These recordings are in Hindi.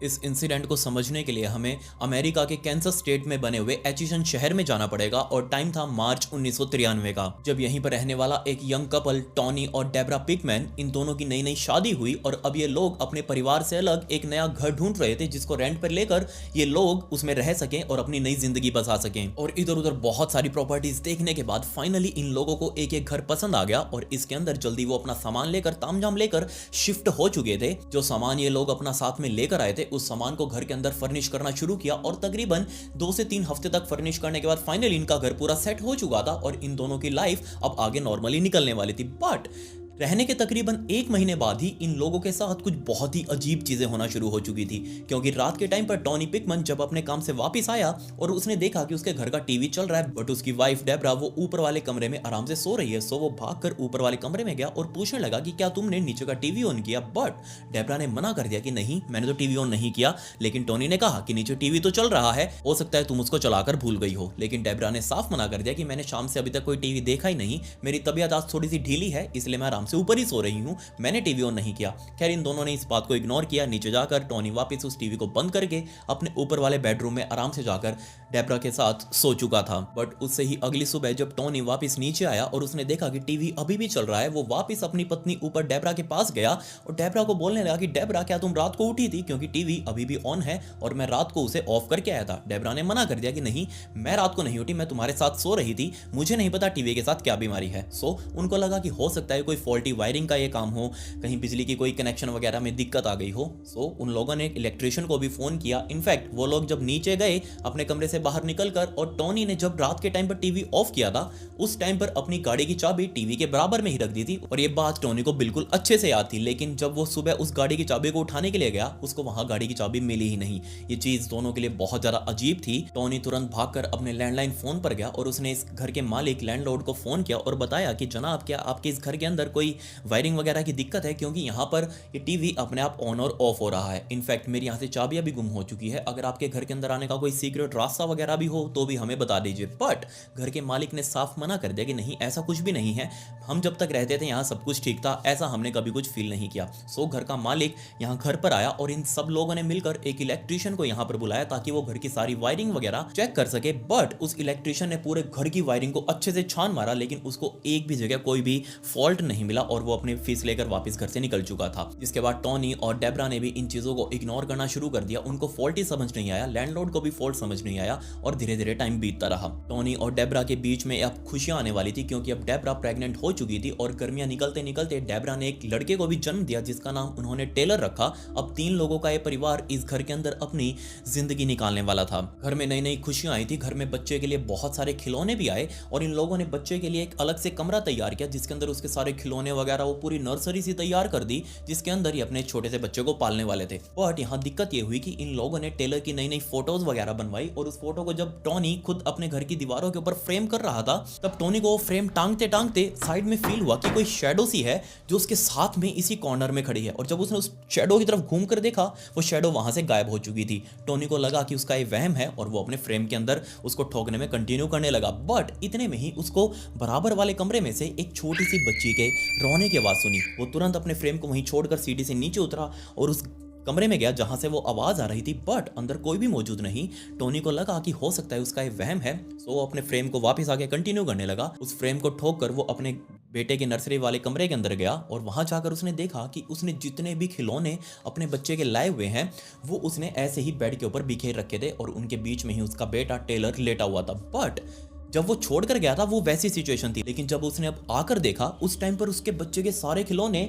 इस इंसिडेंट को समझने के लिए हमें अमेरिका के कैंसस स्टेट में बने हुए एचिसन शहर में जाना पड़ेगा और टाइम था मार्च 1993 का, जब यहीं पर रहने वाला एक यंग कपल टॉनी और डेब्रा पिकमैन, इन दोनों की नई नई शादी हुई और अब ये लोग अपने परिवार से अलग एक नया घर ढूंढ रहे थे जिसको रेंट पर लेकर ये लोग उसमें रह सकें और अपनी नई जिंदगी बसा सकें। और इधर उधर बहुत सारी प्रॉपर्टीज देखने के बाद फाइनली इन लोगों को एक एक घर पसंद आ गया और इसके अंदर जल्दी वो अपना सामान लेकर तामझाम लेकर शिफ्ट हो चुके थे। जो सामान ये लोग अपना साथ में लेकर आए थे उस सामान को घर के अंदर फर्निश करना शुरू किया और तकरीबन 2 से 3 हफ्ते तक फर्निश करने के बाद फाइनली इनका घर पूरा सेट हो चुका था और इन दोनों की लाइफ अब आगे नॉर्मली निकलने वाली थी। बट रहने के तकरीबन 1 महीने बाद ही इन लोगों के साथ कुछ बहुत ही अजीब चीजें होना शुरू हो चुकी थी, क्योंकि रात के टाइम पर टॉनी पिकमैन जब अपने काम से वापस आया और उसने देखा कि उसके घर का टीवी चल रहा है बट उसकी वाइफ डेब्रा वो ऊपर वाले कमरे में आराम से सो रही है। सो वो भागकर ऊपर वाले कमरे में गया और पूछने लगा कि क्या तुमने नीचे का टीवी ऑन किया। बट डेब्रा ने मना कर दिया कि नहीं, मैंने तो टीवी ऑन नहीं किया। लेकिन टॉनी ने कहा कि नीचे टीवी तो चल रहा है, हो सकता है तुम उसको चलाकर भूल गई हो। लेकिन डेब्रा ने साफ मना कर दिया कि मैंने शाम से अभी तक कोई टीवी देखा ही नहीं, मेरी तबीयत आज थोड़ी सी ढीली है इसलिए मैं आराम से ऊपर ही सो रही हूँ, मैंने टीवी ऑन नहीं किया। खैर इन दोनों ने इस बात को इग्नोर किया। नीचे जाकर टॉनी वापस उस टीवी को बंद करके अपने ऊपर वाले बेडरूम में आराम से जाकर डेब्रा के साथ सो चुका था। बट उससे ही अगली सुबह जब टॉनी वापस नीचे आया और उसने देखा कि टीवी अभी भी चल रहा है, वो वापस अपनी पत्नी ऊपर डेब्रा के पास गया और डेब्रा को बोलने लगा कि डेब्रा क्या तुम रात को उठी थी, क्योंकि टीवी अभी भी ऑन है और मैं रात को उसे ऑफ करके आया था। डेब्रा ने मना कर दिया कि नहीं, मैं रात को नहीं उठी, मैं तुम्हारे साथ सो रही थी, मुझे नहीं पता टीवी के साथ क्या बीमारी है। सो उनको लगा कि हो सकता है कोई फॉल्टी वायरिंग का ये काम हो, कहीं बिजली की कोई कनेक्शन वगैरह में दिक्कत आ गई हो। सो उन लोगों ने इलेक्ट्रिशियन को भी फोन किया। इनफैक्ट वो लोग जब नीचे गए अपने कमरे से बाहर निकलकर और टॉनी ने जब रात के टाइम पर टीवी ऑफ किया था उस टाइम पर अपनी गाड़ी की चाबी टीवी के बराबर में ही रख दी थी और ये बात टॉनी को बिल्कुल अच्छे से याद थी। लेकिन जब वो सुबह उस गाड़ी की चाबी को उठाने के लिए गया उसको वहां गाड़ी की चाबी मिली ही नहीं। ये चीज दोनों के लिए बहुत ज्यादा अजीब थी। टॉनी तुरंत भागकर अपने लैंडलाइन फोन पर गया और उसने इस घर के मालिक लैंडलॉर्ड को फोन किया और बताया कि जनाब क्या आपके इस घर के अंदर कोई वायरिंग वगैरह की दिक्कत है, क्योंकि यहाँ पर ये टीवी अपने आप ऑन और ऑफ हो रहा है। इनफैक्ट मेरी यहाँ से चाबियां भी गुम हो चुकी है, अगर आपके घर के अंदर आने का कोई सीक्रेट रास्ता वगैरह भी हो तो भी हमें बता दीजिए। बट घर के मालिक ने साफ मना कर दिया कि नहीं, ऐसा कुछ भी नहीं है, हम जब तक रहते थे यहाँ सब कुछ ठीक था, ऐसा हमने कभी कुछ फील नहीं किया। सो घर का मालिक यहाँ घर पर आया और इन सब लोगों ने मिलकर एक इलेक्ट्रिशियन को यहाँ पर बुलाया ताकि वो घर की सारी वायरिंग वगैरह चेक कर सके। बट उस इलेक्ट्रिशियन ने पूरे घर की वायरिंग को अच्छे से छान मारा लेकिन उसको एक भी जगह कोई भी फॉल्ट नहीं मिला और वो अपनी फीस लेकर वापस घर से निकल चुका था। जिसके बाद टॉनी और डेब्रा ने भी इन चीजों को इग्नोर करना शुरू कर दिया। उनको फॉल्ट ही समझ नहीं आया, लैंडलॉर्ड को भी फॉल्ट समझ नहीं आया और धीरे धीरे टाइम बीतता रहा। टॉनी और डेब्रा के बीच में अब खुशियां आने वाली थी क्योंकि अब डेब्रा प्रेग्नेंट हो चुकी थी और गर्मियां निकलते निकलते डेब्रा ने एक लड़के को भी जन्म दिया जिसका नाम उन्होंने टेलर रखा। अब 3 लोगों का ये परिवार इस घर के अंदर अपनी जिंदगी निकालने वाला था। घर में नई नई खुशियां आई थी, घर में बच्चे के लिए बहुत सारे खिलौने भी आए और इन लोगों ने बच्चे के लिए एक अलग से कमरा तैयार किया जिसके अंदर उसके सारे खिलौने वगैरह वो पूरी नर्सरी सी तैयार कर दी जिसके अंदर ही अपने छोटे से बच्चे को पालने वाले थे। बट यहाँ दिक्कत ये हुई कि इन लोगों ने टेलर की नई नई फोटोज वगैरह बनवाई और उस फोटो को जब टॉनी खुद अपने घर की दीवारों के ऊपर फ्रेम कर रहा था तब टॉनी को वो फ्रेम टांगते टांगते साइड में फील हुआ कि कोई शेडो सी है जो उसके साथ में इसी कॉर्नर में खड़ी है और जब उसने उस शेडो की तरफ घूम कर देखा वो शेडो वहां से गायब हो चुकी थी। टॉनी को लगा कि उसका ये वहम है और वो अपने फ्रेम के अंदर उसको ठोकने में कंटिन्यू करने लगा। बट इतने में ही उसको बराबर वाले कमरे में से एक छोटी सी बच्ची के रोने की आवाज सुनी। वो तुरंत अपने फ्रेम को वहीं छोड़कर सीढ़ी से नीचे उतरा और उस कमरे में गया जहां से वो आवाज आ रही थी। बट अंदर कोई भी मौजूद नहीं। टोनी को लगा कि हो सकता है उसका ये वहम है, सो वो अपने फ्रेम को वापस आके कंटिन्यू करने लगा। उस फ्रेम को ठोक कर वो अपने बेटे के नर्सरी वाले कमरे के अंदर गया और वहां जाकर उसने देखा कि उसने जितने भी खिलौने अपने बच्चे के लाए हुए हैं वो उसने ऐसे ही बेड के ऊपर बिखेर रखे थे और उनके बीच में ही उसका बेटा टेलर लेटा हुआ था। बट जब वो छोड़कर गया था वो वैसी सिचुएशन थी, लेकिन जब उसने अब आकर देखा उस टाइम पर उसके बच्चे के सारे खिलौने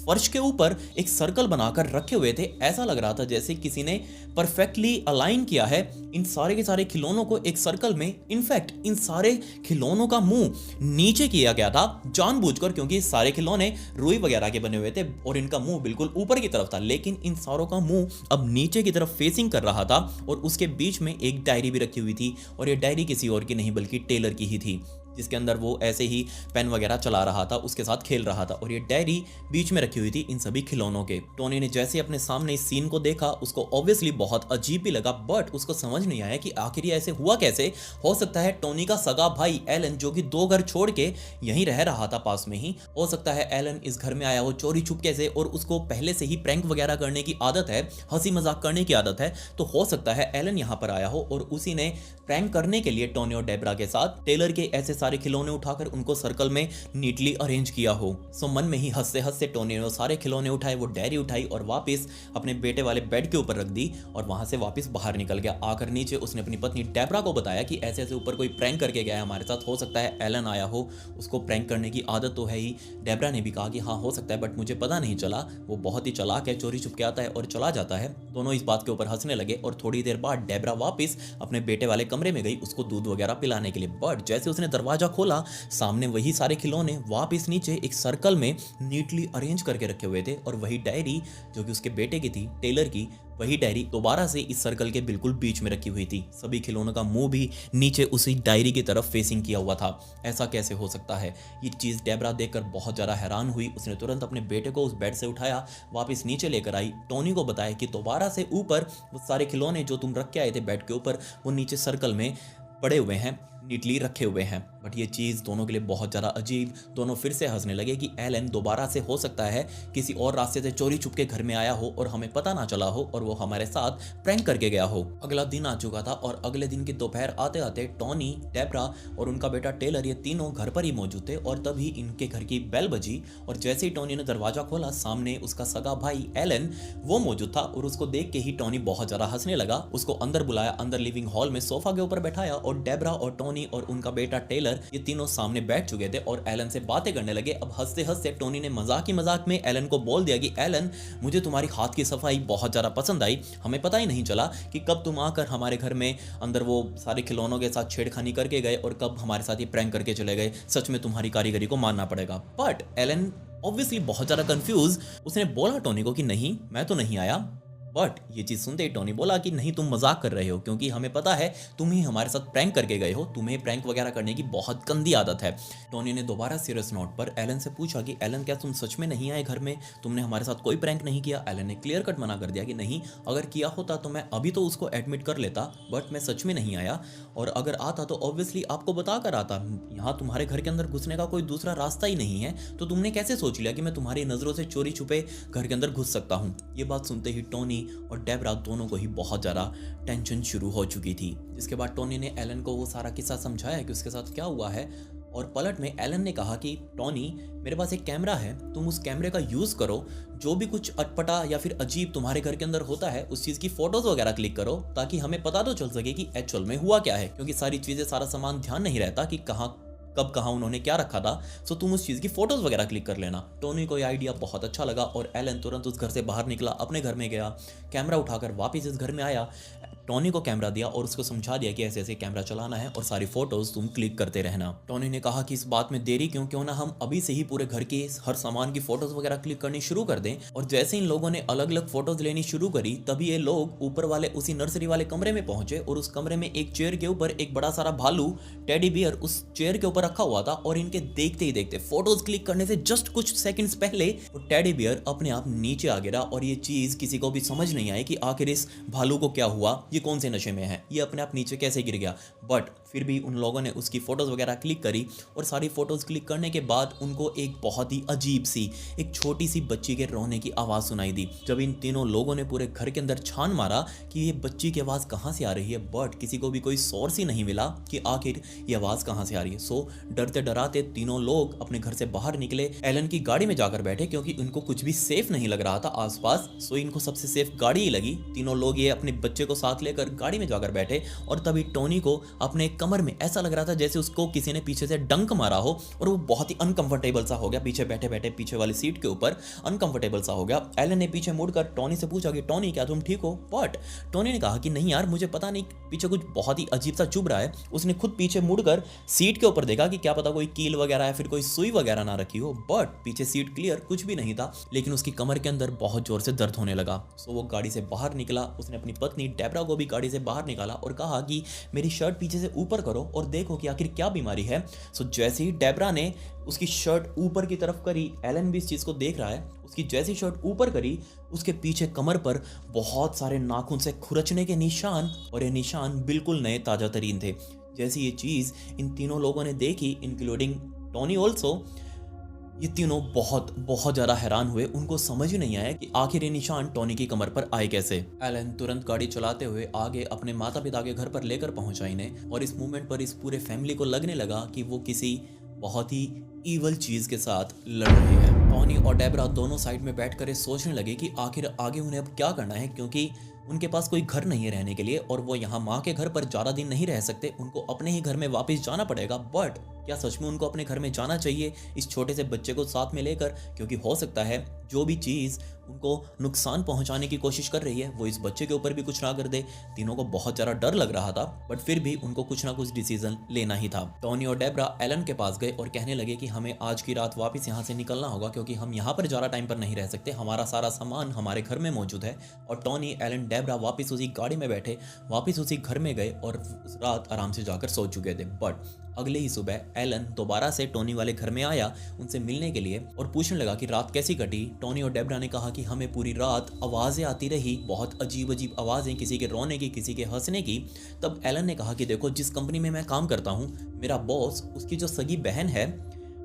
फर्श के ऊपर एक सर्कल बनाकर रखे हुए थे। ऐसा लग रहा था जैसे किसी ने परफेक्टली अलाइन किया है इन सारे के सारे खिलौनों को एक सर्कल में। इनफैक्ट इन सारे खिलौनों का मुंह नीचे किया गया था जानबूझकर, क्योंकि सारे खिलौने रुई वगैरह के बने हुए थे और इनका मुंह बिल्कुल ऊपर की तरफ था, लेकिन इन सारों का मुंह अब नीचे की तरफ फेसिंग कर रहा था और उसके बीच में एक डायरी भी रखी हुई थी और ये डायरी किसी और की नहीं बल्कि टेलर की ही थी, जिसके अंदर वो ऐसे ही पेन वगैरह चला रहा था, उसके साथ खेल रहा था, और ये डायरी बीच में रखी हुई थी इन सभी खिलौनों के। टोनी ने जैसे अपने सामने इस सीन को देखा, उसको ऑब्वियसली बहुत अजीब भी लगा, बट उसको समझ नहीं आया कि आखिर ये ऐसे हुआ कैसे। हो सकता है टोनी का सगा भाई एलन, जो कि 2 घर छोड़ के यहीं रह रहा था पास में ही, हो सकता है एलन इस घर में आया हो चोरी छुपके से, और उसको पहले से ही प्रैंक वगैरह करने की आदत है, हंसी मजाक करने की आदत है। तो हो सकता है एलन यहाँ पर आया हो और उसी ने प्रैंक करने के लिए टोनी और डेब्रा के साथ टेलर के ऐसे सारे खिलौने उठाकर उनको सर्कल में नीटली अरेंज किया हो। सो मन में ही हंसते हंसते टोनी ने वो सारे खिलौने उठाए, वो डायरी उठाई और वापस अपने बेटे वाले बेड के ऊपर रख दी और वहां से वापस बाहर निकल गया। आकर नीचे उसने अपनी पत्नी डेब्रा को बताया कि ऐसे ऐसे ऊपर कोई प्रैंक करके गया है हमारे साथ, हो सकता है एलन आया हो, उसको प्रैंक करने की आदत तो है ही। डेब्रा ने भी कहा कि हाँ हो सकता है, बट मुझे पता नहीं चला, वो बहुत ही चालाक है, चोरी छुप के आता है और चला जाता है। दोनों इस बात के ऊपर हंसने लगे और थोड़ी देर बाद डेब्रा वापस अपने बेटे वाले कमरे में गई उसको दूध वगैरह पिलाने के लिए। बट जैसे उसने दरवाजा खोला, सामने वही सारे खिलौने वापस नीचे एक सर्कल में नीटली अरेंज करके रखे हुए थे, और वही डायरी जो कि उसके बेटे की थी, टेलर की, वही डायरी दोबारा से इस सर्कल के बिल्कुल बीच में रखी हुई थी। सभी खिलौनों का मुंह भी नीचे उसी डायरी की तरफ फेसिंग किया हुआ था। ऐसा कैसे हो सकता है? ये चीज़ डेब्रा देखकर बहुत ज़्यादा हैरान हुई। उसने तुरंत अपने बेटे को उस बेड से उठाया, वापस नीचे लेकर आई, टोनी को बताया कि दोबारा से ऊपर वो सारे खिलौने जो तुम रख के आए थे बेड के ऊपर, वो नीचे सर्कल में पड़े हुए हैं, नीटली रखे हुए हैं। बट ये चीज़ दोनों के लिए बहुत ज़्यादा अजीब। दोनों फिर से हंसने लगे कि एलन दोबारा से हो सकता है किसी और रास्ते से चोरी छुप के घर में आया हो और हमें पता ना चला हो और वो हमारे साथ प्रैंक करके गया हो। अगला दिन आ चुका था और अगले दिन की दोपहर आते आते टोनी, डेब्रा और उनका बेटा टेलर, ये तीनों घर पर ही मौजूद थे। और तभी इनके घर की बेल बजी और जैसे ही टोनी ने दरवाजा खोला, सामने उसका सगा भाई एलन वो मौजूद था और उसको देख के ही टोनी बहुत ज़्यादा हंसने लगा। उसको अंदर बुलाया, अंदर लिविंग हॉल में सोफा के ऊपर बैठाया और डेब्रा और टोनी और उनका बेटा टेलर ये तीनों सामने बैठ चुके थे और एलन से बातें करने लगे। अब हंसते हंसते टोनी ने मजाक ही मजाक में एलन को बोल दिया कि एलन, मुझे तुम्हारी हाथ की सफाई बहुत ज़्यादा पसंद आई, हमें पता ही नहीं चला कि कब तुम आकर हमारे घर में अंदर वो सारे खिलौनों के साथ छेड़खानी करके गए और कब हमारे साथ ये प्रैंक करके चले गए। सच में तुम्हारी कारीगरी को मानना पड़ेगा। बट एलन ऑब्वियसली बहुत ज़्यादा कंफ्यूज, उसने बोला टोनी को कि नहीं, मैं तो नहीं आया। बट ये चीज़ सुनते ही टोनी बोला कि नहीं, तुम मजाक कर रहे हो, क्योंकि हमें पता है तुम ही हमारे साथ प्रैंक करके गए हो, तुम्हें प्रैंक वगैरह करने की बहुत गंदी आदत है। टोनी ने दोबारा सीरियस नोट पर एलन से पूछा कि एलन, क्या तुम सच में नहीं आए घर में? तुमने हमारे साथ कोई प्रैंक नहीं किया? एलन ने क्लियर कट मना कर दिया कि नहीं, अगर किया होता तो मैं अभी तो उसको एडमिट कर लेता, बट मैं सच में नहीं आया, और अगर आता तो ऑब्वियसली आपको बता कर आता। यहाँ तुम्हारे घर के अंदर घुसने का कोई दूसरा रास्ता ही नहीं है, तो तुमने कैसे सोच लिया कि मैं तुम्हारी नज़रों से चोरी छुपे घर के अंदर घुस सकता हूँ? ये बात सुनते ही टोनी और डेब्रा दोनों को ही बहुत ज़्यादा टेंशन शुरू हो चुकी थी। जिसके बाद टोनी ने एलन को वो सारा किस्सा समझाया कि उसके साथ क्या हुआ है, और पलट में एलन ने कहा कि टोनी, मेरे पास एक कैमरा है, तुम उस कैमरे का यूज़ करो, जो भी कुछ अटपटा या फिर अजीब तुम्हारे घर के अंदर होता है उस चीज़ की फोटोज़ वगैरह क्लिक करो, ताकि हमें पता तो चल सके कि एक्चुअल में हुआ क्या है, क्योंकि सारी चीज़ें, सारा सामान ध्यान नहीं रहता कि कहाँ कब कहाँ उन्होंने क्या रखा था। सो तुम उस चीज़ की फोटोज़ वगैरह क्लिक कर लेना। टोनी को ये आइडिया बहुत अच्छा लगा और एलन तुरंत उस घर से बाहर निकला, अपने घर में गया, कैमरा उठाकर वापस इस घर में आया, टोनी को कैमरा दिया और उसको समझा दिया कि ऐसे ऐसे कैमरा चलाना है और सारी फोटोज तुम क्लिक करते रहना। टोनी ने कहा कि इस बात में देरी क्यों ना हम अभी से ही पूरे घर के हर सामान की फोटोज वगैरह क्लिक करनी शुरू कर दें। और जैसे इन लोगों ने अलग अलग फोटोज लेनी शुरू करी, तभी ये लोग ऊपर वाले उसी नर्सरी वाले कमरे में पहुंचे और उस कमरे में एक चेयर के ऊपर एक बड़ा सारा भालू टेडी बियर उस चेयर के ऊपर रखा हुआ था। और इनके देखते ही देखते, फोटोज क्लिक करने से जस्ट कुछ सेकंड्स पहले, वो टेडी बियर अपने आप नीचे आ गिरा। और ये चीज किसी को भी समझ नहीं आई कि आखिर इस भालू को क्या हुआ, ये कौन से नशे में है, ये अपने आप नीचे कैसे गिर गया। बट फिर भी उन लोगों ने उसकी फोटोज वगैरह क्लिक करी और सारी फोटोज क्लिक करने के बाद उनको एक बहुत ही अजीब सी, एक छोटी सी बच्ची के रोने की आवाज़ सुनाई दी। जब इन तीनों लोगों ने पूरे घर के अंदर छान मारा कि ये बच्ची की आवाज़ कहाँ से आ रही है, बट किसी को भी कोई सोर्स ही नहीं मिला कि आखिर ये आवाज़ कहाँ से आ रही है। सो डरते डराते तीनों लोग अपने घर से बाहर निकले, एलन की गाड़ी में जाकर बैठे, क्योंकि उनको कुछ भी सेफ नहीं लग रहा था आसपास। सो इनको सबसे सेफ गाड़ी ही लगी। तीनों लोग ये अपने बच्चे को साथ लेकर गाड़ी में जाकर बैठे और तभी टोनी को अपने कमर में ऐसा लग रहा था जैसे उसको किसी ने पीछे से डंक मारा हो और वो बहुत ही अनकंफर्टेबल सा हो गया, पीछे बैठे बैठे पीछे वाली सीट के ऊपर अनकंफर्टेबल सा हो गया। एलन ने पीछे मुड़कर टोनी से पूछा कि टोनी, क्या तुम ठीक हो? बट टोनी ने कहा कि नहीं यार, मुझे पता नहीं, पीछे कुछ बहुत ही अजीब सा चुभ रहा है। उसने खुद पीछे मुड़कर सीट के ऊपर देखा कि क्या पता कोई कील वगैरह या फिर कोई सुई वगैरह ना रखी हो, बट पीछे सीट क्लियर, कुछ भी नहीं था। लेकिन उसकी कमर के अंदर बहुत जोर से दर्द होने लगा। सो वो गाड़ी से बाहर निकला, उसने अपनी पत्नी डेब्रा को भी गाड़ी से बाहर निकाला और कहा कि मेरी शर्ट पीछे से ऊपर करो और देखो कि आखिर क्या बीमारी है। सो जैसे ही डेब्रा ने उसकी शर्ट ऊपर की तरफ करी, एलन भी इस चीज़ को देख रहा है, उसकी जैसी शर्ट ऊपर करी उसके पीछे कमर पर बहुत सारे नाखून से खुरचने के निशान, और ये निशान बिल्कुल नए ताज़ा तरीन थे। जैसी ये चीज़ इन तीनों लोगों ने देखी, इंक्लूडिंग टोनी ऑल्सो, ये तीनों बहुत बहुत ज़्यादा हैरान हुए। उनको समझ ही नहीं आया कि आखिर ये निशान टोनी की कमर पर आए कैसे। एलन तुरंत गाड़ी चलाते हुए आगे अपने माता पिता के घर पर लेकर पहुंचा इन्हें, और इस मूवमेंट पर इस पूरे फैमिली को लगने लगा कि वो किसी बहुत ही ईवल चीज़ के साथ लड़ रहे हैं। टोनी और डेब्रा दोनों साइड में बैठकर सोचने लगे कि आखिर आगे उन्हें अब क्या करना है, क्योंकि उनके पास कोई घर नहीं है रहने के लिए और वो यहाँ माँ के घर पर ज़्यादा दिन नहीं रह सकते। उनको अपने ही घर में वापस जाना पड़ेगा। बट क्या सच में उनको अपने घर में जाना चाहिए इस छोटे से बच्चे को साथ में लेकर? क्योंकि हो सकता है जो भी चीज़ उनको नुकसान पहुंचाने की कोशिश कर रही है वो इस बच्चे के ऊपर भी कुछ ना कर दे। तीनों को बहुत ज़्यादा डर लग रहा था, बट फिर भी उनको कुछ ना कुछ डिसीजन लेना ही था। टोनी और डेब्रा एलन के पास गए और कहने लगे कि हमें आज की रात वापस यहाँ से निकलना होगा, क्योंकि हम यहाँ पर ज़्यादा टाइम पर नहीं रह सकते। हमारा सारा सामान हमारे घर में मौजूद है। और टोनी, एलन, डेब्रा वापस उसी गाड़ी में बैठे, वापस उसी घर में गए और उस रात आराम से जाकर सो चुके थे। बट अगले ही सुबह एलन दोबारा से टोनी वाले घर में आया उनसे मिलने के लिए और पूछने लगा कि रात कैसी कटी। टोनी और डेब्रा ने कहा कि हमें पूरी रात आवाज़ें आती रही, बहुत अजीब अजीब आवाज़ें, किसी के रोने की, किसी के हंसने की। तब एलन ने कहा कि देखो, जिस कंपनी में मैं काम करता हूँ, मेरा बॉस, उसकी जो सगी बहन है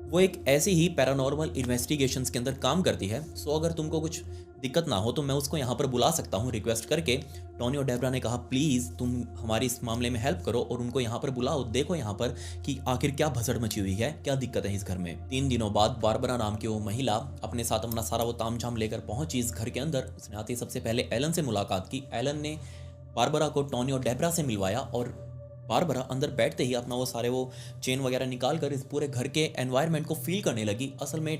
वो एक ऐसी ही पैरानॉर्मल इन्वेस्टिगेशंस के अंदर काम करती है। सो अगर तुमको कुछ दिक्कत ना हो तो मैं उसको यहाँ पर बुला सकता हूँ रिक्वेस्ट करके। टोनी और डेब्रा ने कहा प्लीज़ तुम हमारी इस मामले में हेल्प करो और उनको यहाँ पर बुलाओ, देखो यहाँ पर कि आखिर क्या भसड़ मची हुई है, क्या दिक्कत है इस घर में। 3 दिनों बाद बारबरा नाम की वो महिला अपने साथ अपना सारा वो तामझाम लेकर पहुंची इस घर के अंदर। उसने आते ही सबसे पहले एलन से मुलाकात की। एलन ने बारबरा को टोनी और डेब्रा से मिलवाया और बारबरा अंदर बैठते ही अपना वो सारे वो चेन वगैरह निकाल कर इस पूरे घर के एनवायरनमेंट को फील करने लगी। असल में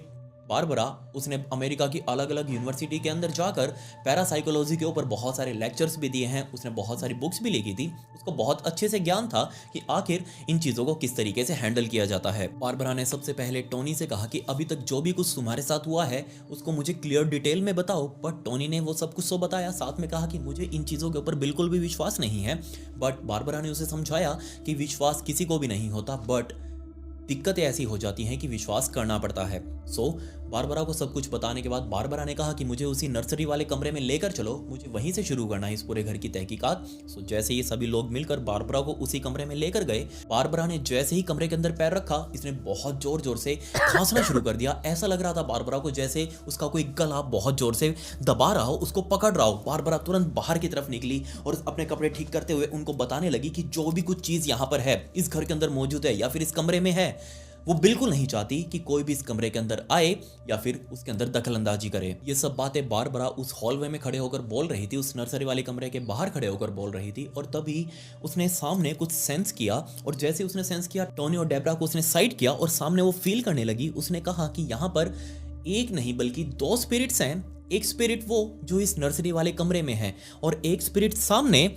बारबरा, उसने अमेरिका की अलग अलग यूनिवर्सिटी के अंदर जाकर पैरासाइकोलॉजी के ऊपर बहुत सारे लेक्चर्स भी दिए हैं। उसने बहुत सारी बुक्स भी लिखी थी। उसको बहुत अच्छे से ज्ञान था कि आखिर इन चीज़ों को किस तरीके से हैंडल किया जाता है। बारबरा ने सबसे पहले टोनी से कहा कि अभी तक जो भी कुछ तुम्हारे साथ हुआ है उसको मुझे क्लियर डिटेल में बताओ। बट टोनी ने वो सब कुछ तो बताया, साथ में कहा कि मुझे इन चीज़ों के ऊपर बिल्कुल भी विश्वास नहीं है। बट बारबरा ने उसे समझाया कि विश्वास किसी को भी नहीं होता, बट दिक्कतें ऐसी हो जाती हैं कि विश्वास करना पड़ता है। सो बारबरा को सब कुछ बताने के बाद बारबरा ने कहा कि मुझे उसी नर्सरी वाले कमरे में लेकर चलो, मुझे वहीं से शुरू करना है इस पूरे घर की तहकीकात। सो जैसे ये सभी लोग मिलकर बारबरा को उसी कमरे में लेकर गए, बारबरा ने जैसे ही कमरे के अंदर पैर रखा, इसने बहुत जोर जोर से खांसना शुरू कर दिया। ऐसा लग रहा था बारबरा को जैसे उसका कोई गला बहुत जोर से दबा रहा हो, उसको पकड़ रहा हो। बारबरा तुरंत बाहर की तरफ निकली और अपने कपड़े ठीक करते हुए उनको बताने लगी कि जो भी कुछ चीज़ यहाँ पर है, इस घर के अंदर मौजूद है या फिर इस कमरे में है, वो बिल्कुल नहीं चाहती कि कोई भी इस कमरे के अंदर आए या फिर उसके अंदर दखलंदाजी करे। ये सब बातें बारबरा उस हॉलवे में खड़े होकर बोल रही थी, उस नर्सरी वाले कमरे के बाहर खड़े होकर बोल रही थी। और तभी उसने सामने कुछ सेंस किया, और जैसे उसने सेंस किया, टोनी और डेब्रा को उसने साइड किया और सामने वो फील करने लगी। उसने कहा कि यहाँ पर एक नहीं बल्कि 2 स्पिरिट्स हैं। एक स्पिरिट वो जो इस नर्सरी वाले कमरे में है, और एक स्पिरिट सामने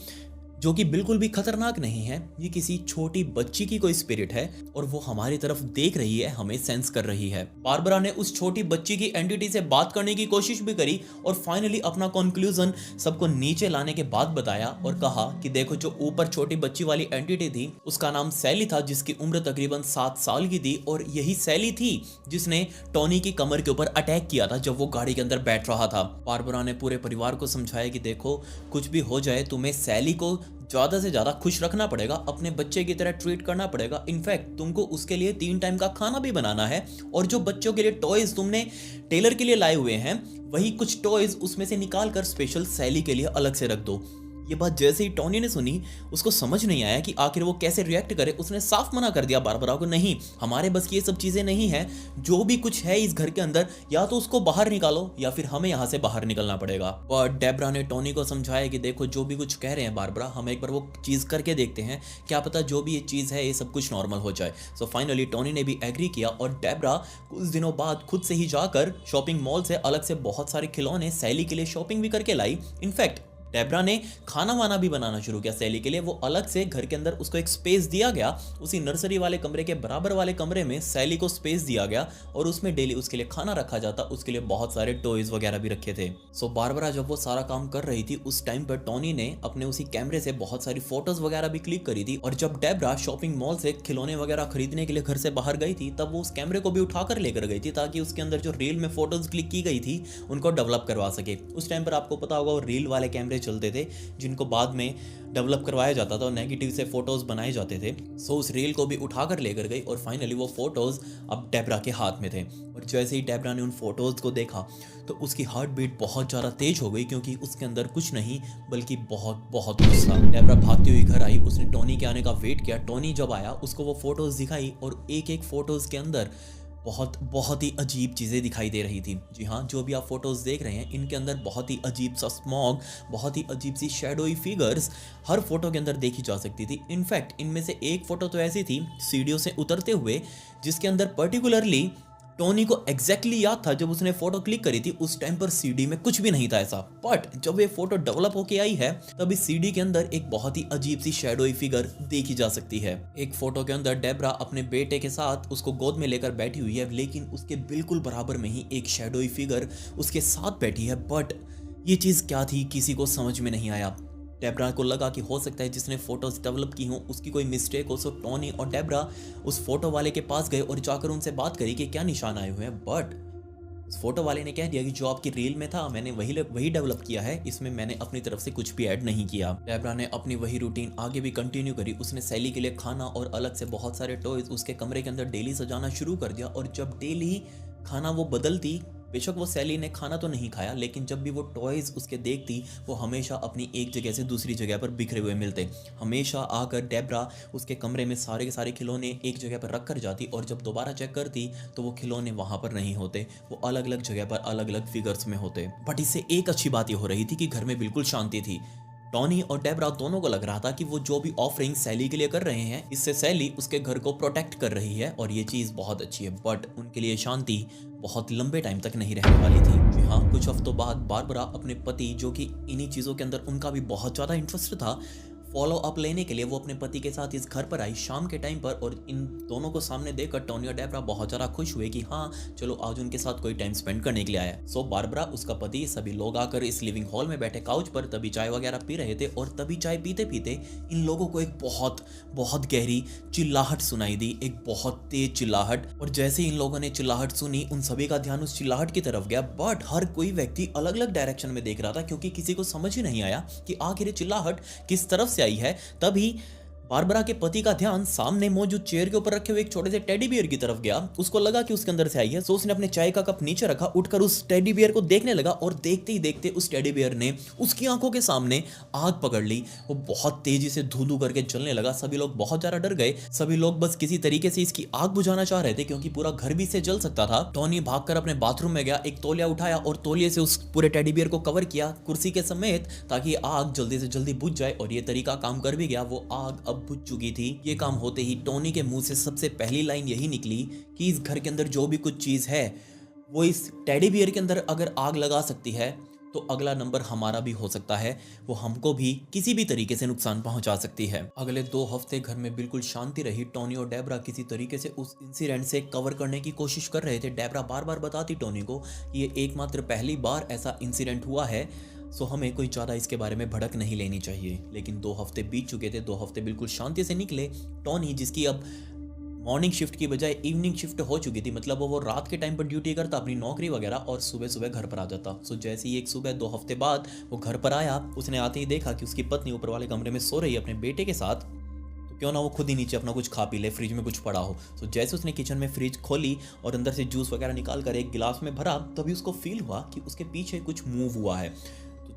जो कि बिल्कुल भी खतरनाक नहीं है। ये किसी छोटी बच्ची की कोई स्पिरिट है और वो हमारी तरफ देख रही है, हमें सेंस कर रही है। बारबरा ने उस छोटी बच्ची की एंटिटी से बात करने की कोशिश भी करी और फाइनली अपना कंक्लूजन सबको नीचे लाने के बाद बताया और कहा कि देखो, जो ऊपर छोटी बच्ची वाली एंटिटी थी उसका नाम सैली था, जिसकी उम्र तकरीबन 7 साल की थी, और यही सैली थी जिसने टोनी की कमर के ऊपर अटैक किया था जब वो गाड़ी के अंदर बैठ रहा था। बारबरा ने पूरे परिवार को समझाया कि देखो, कुछ भी हो जाए तुम्हें सैली को ज़्यादा से ज़्यादा खुश रखना पड़ेगा, अपने बच्चे की तरह ट्रीट करना पड़ेगा। इनफैक्ट तुमको उसके लिए 3 टाइम का खाना भी बनाना है, और जो बच्चों के लिए टॉयज़ तुमने टेलर के लिए लाए हुए हैं, वही कुछ टॉयज़ उसमें से निकाल कर स्पेशल सैली के लिए अलग से रख दो। ये बात जैसे ही टोनी ने सुनी, उसको समझ नहीं आया कि आखिर वो कैसे रिएक्ट करे। उसने साफ मना कर दिया बारबरा को, नहीं, हमारे बस की ये सब चीज़ें नहीं है। जो भी कुछ है इस घर के अंदर, या तो उसको बाहर निकालो या फिर हमें यहाँ से बाहर निकलना पड़ेगा। और डेब्रा ने टोनी को समझाया कि देखो, जो भी कुछ कह रहे हैं बारबरा, हम एक बार वो चीज़ करके देखते हैं, क्या पता जो भी ये चीज़ है ये सब कुछ नॉर्मल हो जाए। सो फाइनली टोनी ने भी एग्री किया और डेब्रा कुछ दिनों बाद खुद से ही जाकर शॉपिंग मॉल से अलग से बहुत सारे खिलौने सैली के लिए शॉपिंग भी करके लाई। इनफैक्ट डेब्रा ने खाना वाना भी बनाना शुरू किया सैली के लिए। वो अलग से घर के अंदर उसको एक स्पेस दिया गया, उसी नर्सरी वाले कमरे के बराबर वाले कमरे में सैली को स्पेस दिया गया और उसमें डेली उसके लिए खाना रखा जाता, उसके लिए बहुत सारे टॉयज वगैरह भी रखे थे। सो बारबरा जब वो सारा काम कर रही थी उस टाइम पर टोनी ने अपने उसी कैमरे से बहुत सारी फोटोज वगैरह भी क्लिक करी थी। और जब डेब्रा शॉपिंग मॉल से खिलौने वगैरह खरीदने के लिए घर से बाहर गई थी तब वो उस कैमरे को भी उठाकर लेकर गई थी ताकि उसके अंदर जो रील में फोटोज क्लिक की गई थी उनको डेवलप करवा सके। उस टाइम पर आपको पता होगा वो रील वाले कैमरे चलते थे जिनको बाद में डेवलप करवाया जाता था और नेगेटिव से फोटोज बनाए जाते थे। सो उस रील को भी उठाकर लेकर गई और फाइनली वो फोटोज अब डेब्रा के हाथ में थे। और जैसे ही डेब्रा ने उन फोटोज को देखा तो उसकी हार्ट बीट बहुत ज़्यादा तेज हो गई क्योंकि उसके अंदर कुछ नहीं बल्कि बहुत बहुत गुस्सा। डेब्रा भागती हुई घर आई, उसने टोनी के आने का वेट किया। टोनी जब आया उसको वो फोटोज दिखाई और एक एक फोटोज के अंदर बहुत ही अजीब चीज़ें दिखाई दे रही थी। जी हाँ, जो भी आप फोटोज़ देख रहे हैं इनके अंदर बहुत ही अजीब सा स्मॉग, बहुत ही अजीब सी शैडोई फिगर्स हर फोटो के अंदर देखी जा सकती थी। इनफैक्ट इनमें से एक फ़ोटो तो ऐसी थी सीढ़ियों से उतरते हुए जिसके अंदर पर्टिकुलरली टोनी को एग्जैक्टली याद था जब उसने फोटो क्लिक करी थी उस टाइम पर सीडी में कुछ भी नहीं था ऐसा। बट जब ये फोटो डेवलप होके आई है तब इस सीडी के अंदर एक बहुत ही अजीब सी शैडोई फिगर देखी जा सकती है। एक फोटो के अंदर डेब्रा अपने बेटे के साथ उसको गोद में लेकर बैठी हुई है, लेकिन उसके बिल्कुल बराबर में ही एक शैडोई फिगर उसके साथ बैठी है। बट ये चीज़ क्या थी किसी को समझ में नहीं आया। डेब्रा को लगा कि हो सकता है जिसने फोटोज डेवलप की हों उसकी कोई मिस्टेक हो। सो टोनी और डेब्रा उस फोटो वाले के पास गए और जाकर उनसे बात करी कि क्या निशान आए हुए हैं। बट उस फोटो वाले ने कह दिया कि जो आपकी रील में था मैंने वही डेवलप किया है, इसमें मैंने अपनी तरफ से कुछ भी ऐड नहीं किया। डेब्रा ने अपनी वही रूटीन आगे भी कंटिन्यू करी। उसने सैली के लिए खाना और अलग से बहुत सारे टॉयज उसके कमरे के अंदर डेली सजाना शुरू कर दिया। और जब डेली खाना वो बदलती, बेशक वो सैली ने खाना तो नहीं खाया लेकिन जब भी वो टॉयज उसके देखती वो हमेशा अपनी एक जगह से दूसरी जगह पर बिखरे हुए मिलते। हमेशा आकर डेब्रा उसके कमरे में सारे के सारे खिलौने एक जगह पर रख कर जाती और जब दोबारा चेक करती तो वो खिलौने वहाँ पर नहीं होते, वो अलग अलग जगह पर अलग अलग फिगर्स में होते। बट इससे एक अच्छी बात ये हो रही थी कि घर में बिल्कुल शांति थी। टोनी और डेब्रा दोनों को लग रहा था कि वो जो भी ऑफरिंग सैली के लिए कर रहे हैं इससे सैली उसके घर को प्रोटेक्ट कर रही है और ये चीज़ बहुत अच्छी है। बट उनके लिए शांति बहुत लंबे टाइम तक नहीं रहने वाली थी। जी हाँ, कुछ हफ्तों बाद बारबरा अपने पति, जो कि इन्हीं चीज़ों के अंदर उनका भी बहुत ज़्यादा इंटरेस्ट था, फॉलो अप लेने के लिए वो अपने पति के साथ इस घर पर आई शाम के टाइम पर। और इन दोनों को सामने देखकर टोनी और डेब्रा बहुत ज़्यादा खुश हुए कि हाँ चलो आज उनके साथ कोई टाइम स्पेंड करने के लिए आया। सो बारबरा, उसका पति, सभी लोग आकर इस लिविंग हॉल में बैठे काउच पर तभी चाय वगैरह पी रहे थे। और तभी चाय पीते पीते इन लोगों को एक बहुत गहरी चिल्लाहट सुनाई दी, एक बहुत तेज चिल्लाहट। और जैसे इन लोगों ने चिल्लाहट सुनी उन सभी का ध्यान उस चिल्लाहट की तरफ गया। बट हर कोई व्यक्ति अलग अलग डायरेक्शन में देख रहा था क्योंकि किसी को समझ ही नहीं आया कि आखिर चिल्लाहट किस तरफ से आई है। तभी बारबरा के पति का ध्यान सामने मौजूद चेयर के ऊपर रखे हुए एक छोटे से टेडी बियर की तरफ गया। उसको लगा कि उसके अंदर से आई है, तो उसने अपने चाय का कप नीचे रखा, उठकर उस टेडी बियर को देखने लगा और देखते ही देखते उस टेडी बियर ने उसकी आंखों के सामने आग पकड़ ली। वो बहुत तेजी से धू करके जलने लगा। सभी लोग बहुत ज्यादा डर गए। सभी लोग बस किसी तरीके से इसकी आग बुझाना चाह रहे थे क्योंकि पूरा घर भी इससे जल सकता था। टोनी भागकर अपने बाथरूम में गया, एक तौलिया उठाया और तौलिए से उस पूरे टेडी बियर को कवर किया कुर्सी के समेत ताकि आग जल्दी से जल्दी बुझ जाए। और ये तरीका काम कर भी गया, वो आग अब बुझ चुकी थी। ये काम होते ही टोनी के मुंह से सबसे पहली लाइन यही निकली कि इस घर के अंदर जो भी कुछ चीज है वो इस टेडी बियर के अंदर अगर आग लगा सकती है तो अगला नंबर हमारा भी हो सकता है, वो हमको भी किसी भी तरीके से नुकसान पहुंचा सकती है। अगले 2 हफ्ते घर में बिल्कुल शांति रही। टोनी और डेब्रा किसी तरीके से उस इंसिडेंट से कवर करने की कोशिश कर रहे थे। डेब्रा बार बार बताती टोनी को कि ये एकमात्र पहली बार ऐसा इंसिडेंट हुआ है, सो हमें कोई ज़्यादा इसके बारे में भड़क नहीं लेनी चाहिए। लेकिन 2 हफ्ते बीत चुके थे, 2 हफ्ते बिल्कुल शांति से निकले। टोनी, जिसकी अब मॉर्निंग शिफ्ट की बजाय इवनिंग शिफ्ट हो चुकी थी, मतलब वो रात के टाइम पर ड्यूटी करता अपनी नौकरी वगैरह और सुबह सुबह घर पर आ जाता। सो जैसे ही एक सुबह 2 हफ्ते बाद वो घर पर आया, उसने आते ही देखा कि उसकी पत्नी ऊपर वाले कमरे में सो रही है अपने बेटे के साथ। तो क्यों ना वो खुद ही नीचे अपना कुछ खा पी ले, फ्रिज में कुछ पड़ा हो। सो जैसे उसने किचन में फ्रिज खोली और अंदर से जूस वगैरह निकाल कर एक गिलास में भरा, तभी उसको फील हुआ कि उसके पीछे कुछ मूव हुआ है।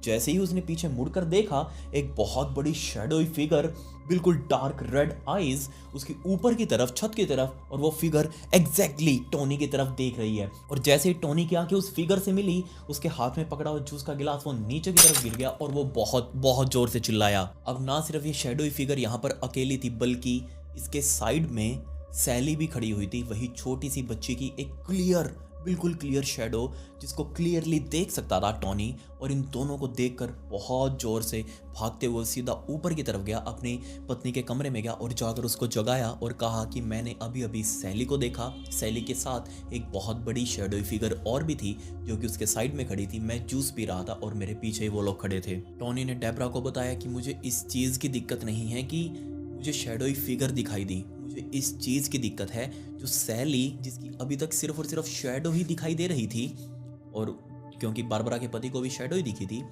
जैसे ही उसने पीछे मुड़कर देखा, एक बहुत बड़ी शैडोई फिगर, बिल्कुल डार्क रेड आईज, उसकी ऊपर की तरफ, छत की तरफ, और वो फिगर एग्जैक्टली टोनी की तरफ देख रही है। और जैसे ही टोनी की आंखें उस फिगर से मिली, उसके हाथ में पकड़ा हुआ जूस का गिलास वो नीचे की तरफ गिर गया और वो बहुत जोर से चिल्लाया। अब ना सिर्फ ये शैडोई फिगर यहाँ पर अकेली थी, बल्कि इसके साइड में सैली भी खड़ी हुई थी। वही छोटी सी बच्ची की एक क्लियर बिल्कुल क्लियर शैडो जिसको क्लियरली देख सकता था टॉनी। और इन दोनों को देखकर बहुत जोर से भागते हुए सीधा ऊपर की तरफ गया, अपनी पत्नी के कमरे में गया और जाकर उसको जगाया और कहा कि मैंने अभी अभी सैली को देखा। सैली के साथ एक बहुत बड़ी शैडो फिगर और भी थी जो कि उसके साइड में खड़ी थी। मैं जूस पी रहा था और मेरे पीछे ही वो लोग खड़े थे। टॉनी ने डेब्रा को बताया कि मुझे इस चीज़ की दिक्कत नहीं है कि मुझे शैडोई फिगर दिखाई दी, मुझे इस चीज़ की दिक्कत है जो सैली, जिसकी अभी तक सिर्फ और सिर्फ शैडो ही दिखाई दे रही थी, और क्योंकि बारबरा के पति को भी शैडो ही दिखी थी,